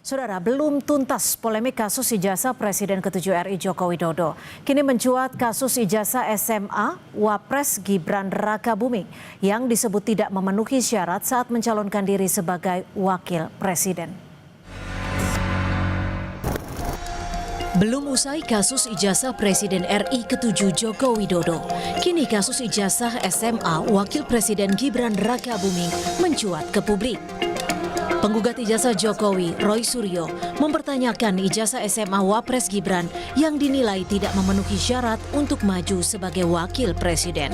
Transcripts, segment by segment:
Saudara, belum tuntas polemik kasus ijazah Presiden ke-7 RI Joko Widodo. Kini mencuat kasus ijazah SMA Wapres Gibran Rakabuming yang disebut tidak memenuhi syarat saat mencalonkan diri sebagai wakil presiden. Belum usai kasus ijazah Presiden RI ke-7 Joko Widodo, kini kasus ijazah SMA Wakil Presiden Gibran Rakabuming mencuat ke publik. Penggugat ijazah Jokowi, Roy Suryo, mempertanyakan ijazah SMA Wapres Gibran yang dinilai tidak memenuhi syarat untuk maju sebagai wakil presiden.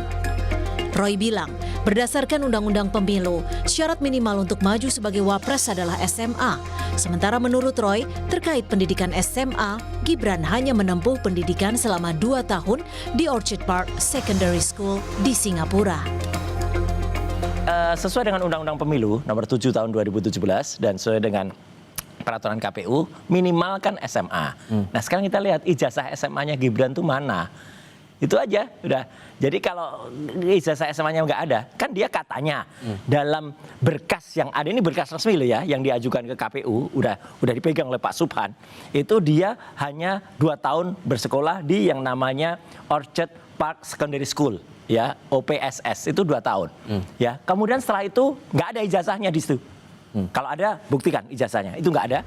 Roy bilang, berdasarkan Undang-Undang Pemilu, syarat minimal untuk maju sebagai wapres adalah SMA. Sementara menurut Roy, terkait pendidikan SMA, Gibran hanya menempuh pendidikan selama 2 tahun di Orchard Park Secondary School di Singapura. Sesuai dengan Undang-Undang Pemilu nomor 7 tahun 2017 dan sesuai dengan peraturan KPU minimal kan SMA. Nah sekarang kita lihat ijazah SMA-nya Gibran itu mana? Itu aja udah. Jadi kalau ijazah SMA-nya nggak ada, kan dia katanya dalam berkas yang ada, ini berkas resmi loh ya, yang diajukan ke KPU, udah dipegang oleh Pak Subhan, itu dia hanya 2 tahun bersekolah di yang namanya Orchard Park Secondary School. Ya, OPSS itu 2 tahun. Ya, kemudian setelah itu nggak ada ijazahnya di situ. Kalau ada, buktikan ijazahnya. Itu nggak ada.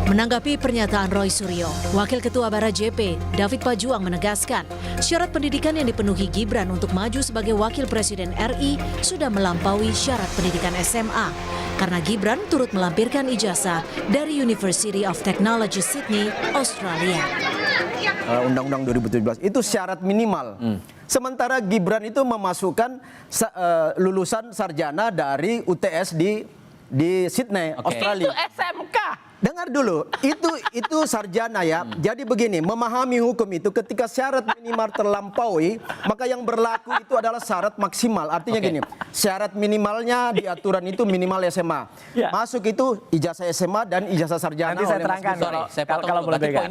Menanggapi pernyataan Roy Suryo, Wakil Ketua Bara JP, David Pajuang menegaskan, syarat pendidikan yang dipenuhi Gibran untuk maju sebagai Wakil Presiden RI sudah melampaui syarat pendidikan SMA. Karena Gibran turut melampirkan ijazah dari University of Technology Sydney, Australia. Undang-Undang 2017 itu syarat minimal. Sementara Gibran itu memasukkan lulusan sarjana dari UTS di Sydney, Australia. Itu SMK. Dengar dulu, itu sarjana ya. Jadi begini, memahami hukum itu ketika syarat minimal terlampaui, maka yang berlaku itu adalah syarat maksimal. Artinya gini, syarat minimalnya di aturan itu minimal SMA. Ya. Masuk itu ijazah SMA dan ijazah sarjana. Nanti saya terangkan kalau boleh pegang.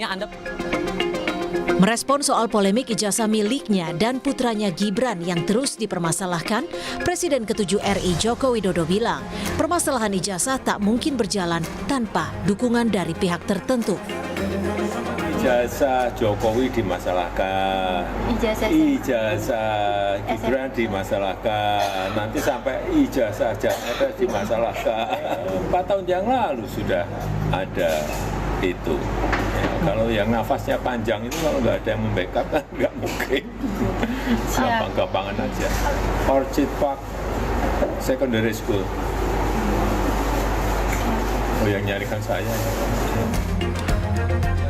Merespon soal polemik ijazah miliknya dan putranya Gibran yang terus dipermasalahkan, Presiden ke-7 RI Joko Widodo bilang, permasalahan ijazah tak mungkin berjalan tanpa dukungan dari pihak tertentu. Ijazah Jokowi dimasalahkan, ijazah Gibran dimasalahkan, nanti sampai ijazah Janeta dimasalahkan. 4 tahun yang lalu sudah ada itu. Ya, kalau yang nafasnya panjang itu kalau nggak ada yang membackup kan nggak mungkin. Gampang-gampangan aja. Orchard Park Secondary School. Oh, yang nyarikan saya.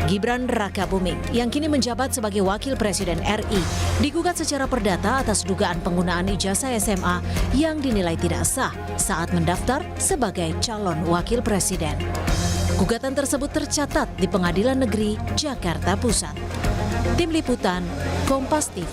Gibran Rakabuming yang kini menjabat sebagai Wakil Presiden RI digugat secara perdata atas dugaan penggunaan ijazah SMA yang dinilai tidak sah saat mendaftar sebagai calon Wakil Presiden. Gugatan tersebut tercatat di Pengadilan Negeri Jakarta Pusat. Tim Liputan, Kompas TV.